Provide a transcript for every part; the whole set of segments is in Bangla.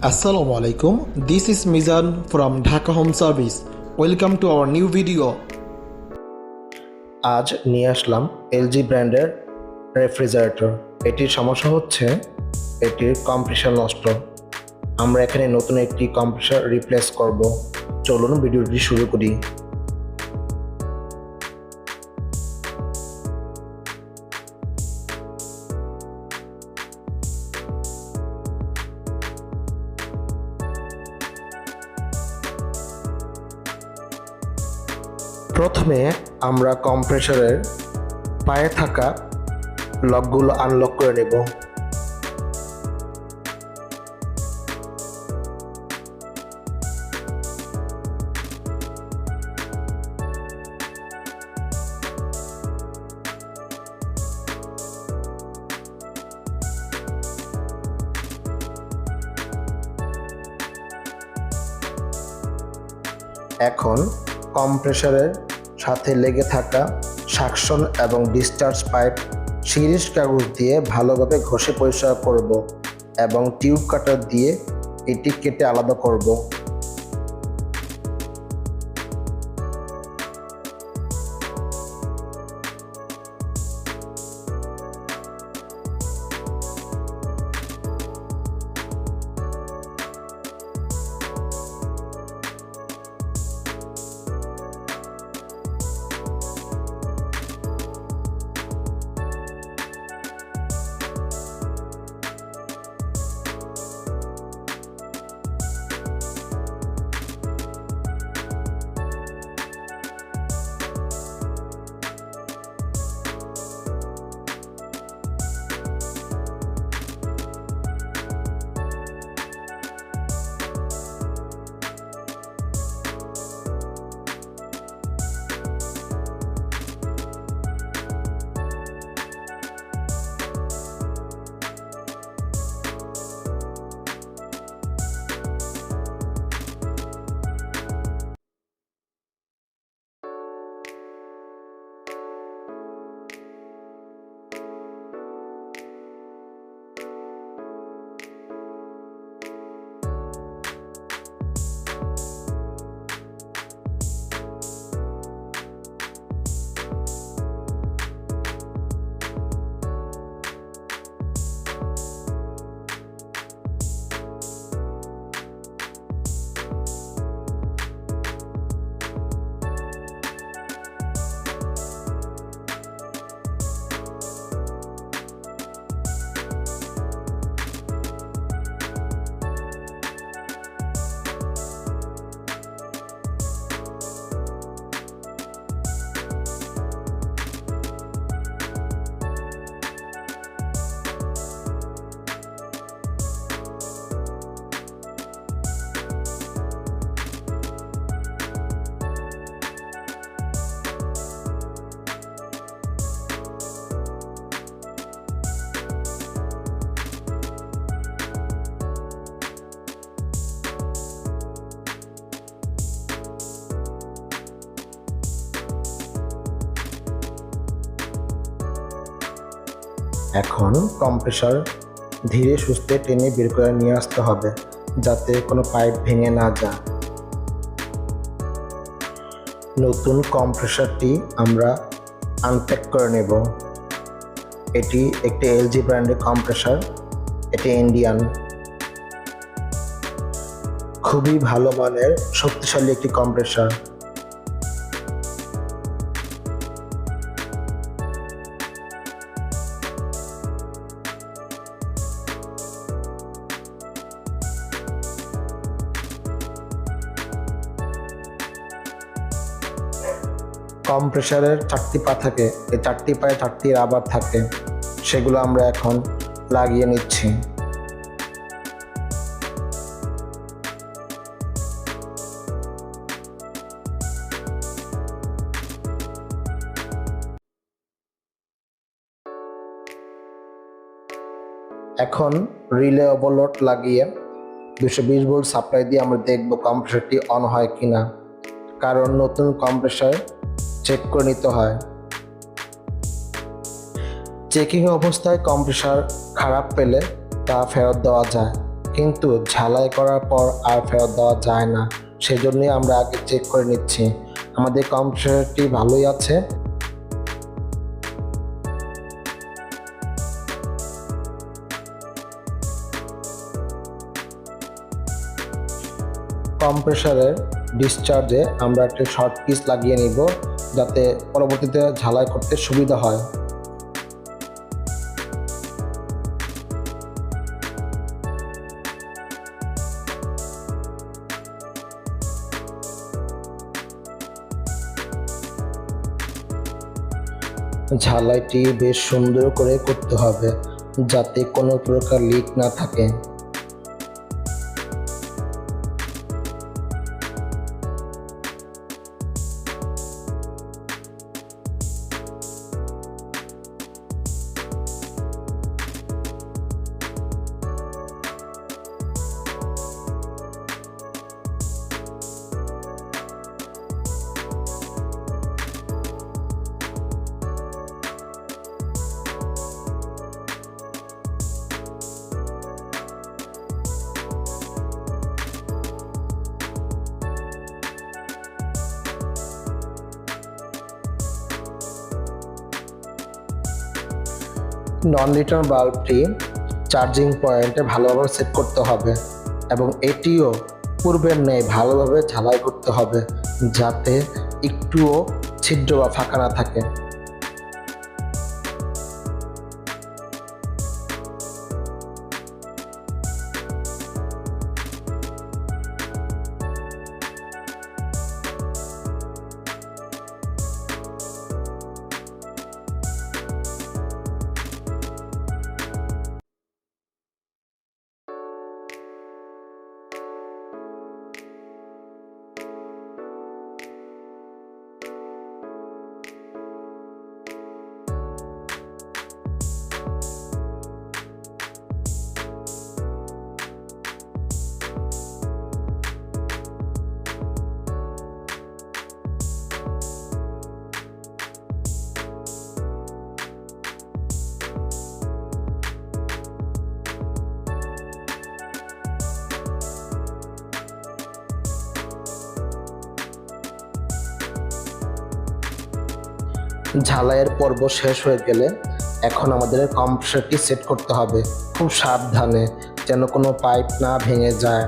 Assalamu alaikum. This is Mizan from Dhaka Home Service. Welcome to our new video. আজ নিয়ে আসলাম এলজি ব্র্যান্ডের রেফ্রিজারেটর। এটির সমস্যা হচ্ছে এটির কম্প্রেসার নষ্ট। আমরা এখানে নতুন একটি কম্প্রেসার রিপ্লেস করব। চলুন ভিডিওটি শুরু করি। প্রথমে আমরা কম্প্রেসারের পায়ে থাকা লকগুলো আনলক করে নেব। এখন কম্প্রেসারের সাথে লেগে থাকা সাকশন এবং ডিসচার্জ পাইপ সিরিজ কাগজ দিয়ে ভালোভাবে ঘষে পরিষ্কার করব এবং টিউব কাটার দিয়ে এটি কেটে আলাদা করব। এখন কম্প্রেসার ধীরে সুস্থে টেনে বের করে নিয়ে আসতে হবে যাতে কোনো পাইপ ভেঙে না যায়। নতুন কম্প্রেসারটি আমরা আনপ্যাক করে নেব। এটি একটি এলজি ব্র্যান্ডের কম্প্রেসার। এটি ইন্ডিয়ান, খুবই ভালো মানের শক্তিশালী একটি কম্প্রেসার। কম্প্রেসারের 4টি পা থাকে, এই 4টি পায়ে 4টি রাবার থাকে, সেগুলো আমরা এখন লাগিয়ে নিচ্ছি। এখন রিলে ওভারলোড লাগিয়ে 220 ভোল্ট সাপ্লাই দিয়ে আমরা দেখব কম্প্রেসারটি অন হয় কিনা, কারণ নতুন কম্প্রেসার চেক করে নিতে হয়। চেকিং অবস্থায় কম্প্রেসার খারাপ পেলে তা ফেরত দেওয়া যায়। কিন্তু ঝালাই করার পর আর ফেরত দেওয়া যায় না, সেজন্যই আমরা আগে চেক করে নিচ্ছি আমাদের কম্প্রেসারটি ভালোই আছে। কম্প্রেসারের ডিসচার্জে আমরা একটা শর্ট পিস লাগিয়ে নিব, যাতে পরবর্তীতে ঝালাই করতে সুবিধা হয়। ঝালাইটি বেশ সুন্দর করে করতে হবে, যাতে কোনো প্রকার লিক না থাকে। নন রিটার্ন বাল্বটি চার্জিং পয়েন্টে ভালোভাবে সেট করতে হবে এবং এটিও পূর্বের ন্যায় ভালোভাবে ঝালাই করতে হবে, যাতে একটুও ছিদ্র বা ফাঁকা না থাকে। ঝালাইয়ের পর্ব শেষ হয়ে গেলে এখন আমাদের কম্প্রেসারটি সেট করতে হবে খুব সাবধানে, যেন কোনো পাইপ না ভেঙে যায়।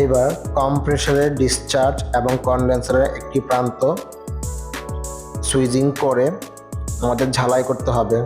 এবার কম্প্রেসারের ডিসচার্জ এবং কন্ডেন্সারের একটি প্রান্ত সুইচিং করে আমাদের ঝালাই করতে হবে।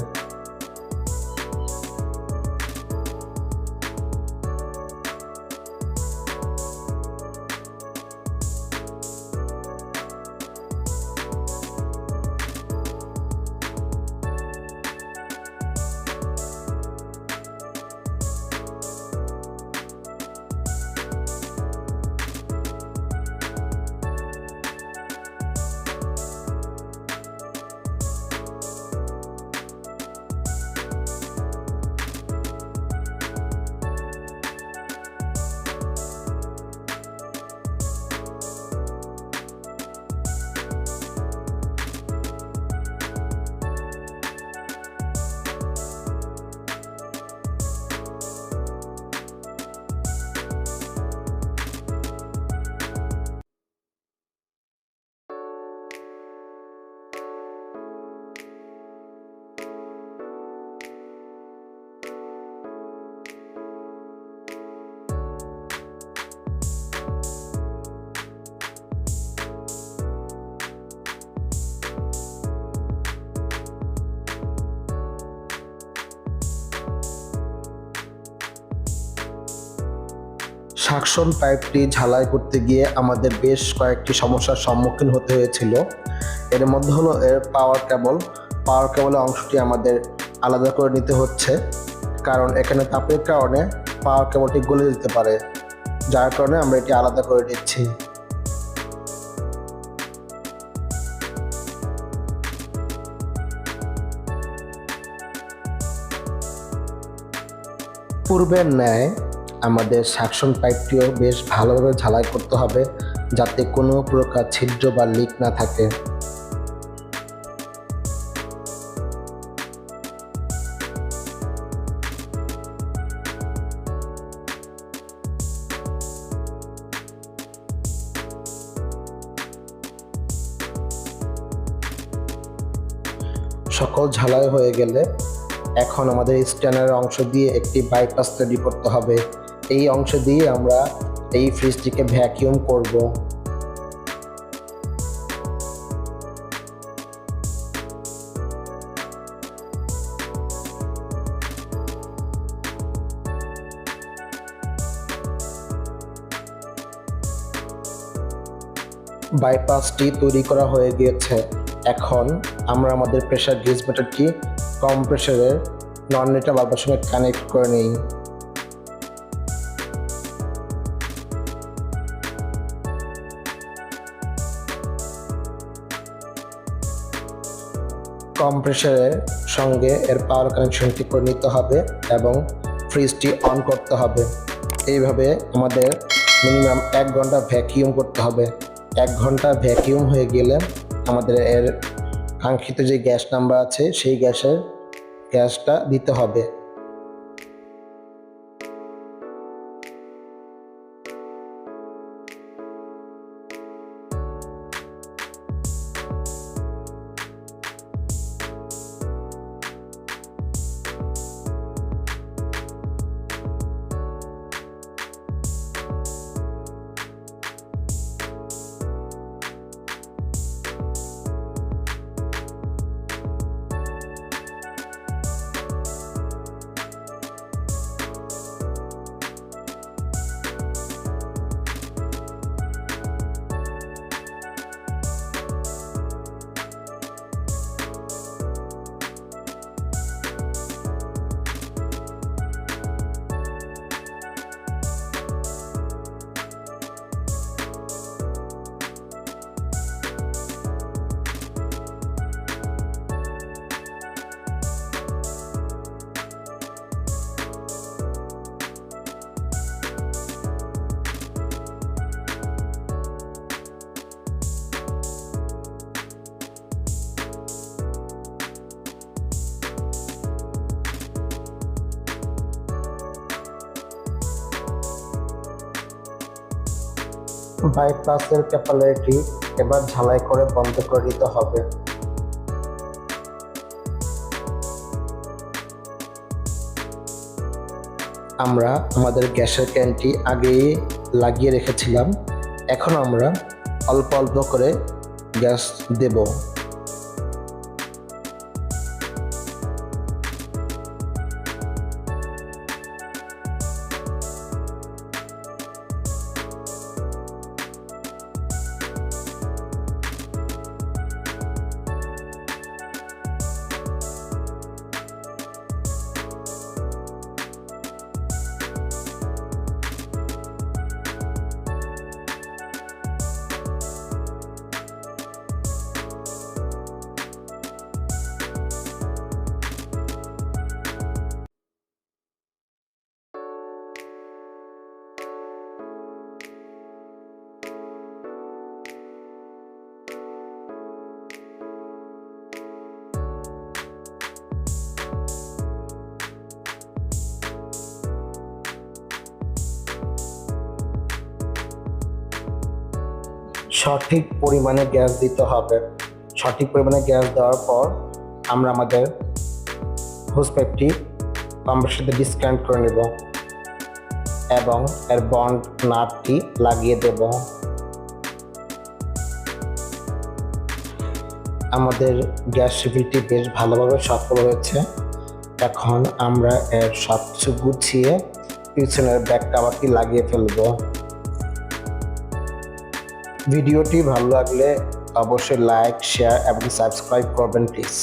সাকশন পাইপটি ঝালাই করতে গিয়ে আমাদের বেশ কয়েকটি সমস্যার সম্মুখীন হতে হয়েছিল। এর মধ্যে হলো এর পাওয়ার কেবলের অংশটি আমাদের আলাদা করে নিতে হচ্ছে, কারণ এখানে তাপের কারণে পাওয়ার কেবলটি গলে যেতে পারে। যার কারণে আমরা এটি আলাদা করে নিচ্ছি। পূর্বের ন্যায় আমাদের সাকশন পাইপটিও বেশ ভালোভাবে ঝালাই করতে হবে, যাতে কোনো প্রকার ছিদ্র বা লিক না থাকে। সকল ঝালাই হয়ে গেলে এখন আমাদের স্ট্যান্ডার্ড অংশ দিয়ে একটি বাইপাস তৈরি করতে হবে। এই অংশ দিয়ে আমরা এই ফ্রিজটিকে ভ্যাকিউম করব। বাইপাসটি তৈরি করা হয়ে গিয়েছে। এখন আমরা আমাদের প্রেসার গেজ মিটারটি কম্প্রেসরের নন লিটার বাল্বের সঙ্গে কানেক্ট করে নিই। কম্প্রেসরের সঙ্গে এর পাওয়ার কানেকশনটি করে নিতে হবে এবং ফ্রিজটি অন করতে হবে। এইভাবে আমাদের মিনিমাম 1 ঘন্টা ভ্যাকিউম করতে হবে। 1 ঘন্টা ভ্যাকিউম হয়ে গেলে আমাদের এর কাঙ্ক্ষিত যে গ্যাস নাম্বার আছে সেই গ্যাসটা দিতে হবে। বাইপাসের ক্যাপালারিটি এবার ঝালাই করে বন্ধ করে দিতে হবে। আমরা আমাদের গ্যাসের ক্যানটি আগেই লাগিয়ে রেখেছিলাম। এখন আমরা অল্প অল্প করে গ্যাস দেব। সঠিক পরিমাণে গ্যাস দিতে হবে। সঠিক পরিমাণে গ্যাস দেওয়ার পর আমরা আমাদের হোস পাইপটি পাম্পের সাথে ডিসকানেক্ট করে নেব এবং এর বন্ড নাটটি লাগিয়ে দেব। আমাদের গ্যাস রিফিলটি বেশ ভালোভাবে সফল হয়েছে। এখন আমরা এর সবকিছু গুছিয়ে পিছনের ব্যাক কাভারটি লাগিয়ে ফেলব। ভিডিওটি ভালো লাগলে অবশ্যই লাইক, শেয়ার এবং সাবস্ক্রাইব করবেন প্লিজ।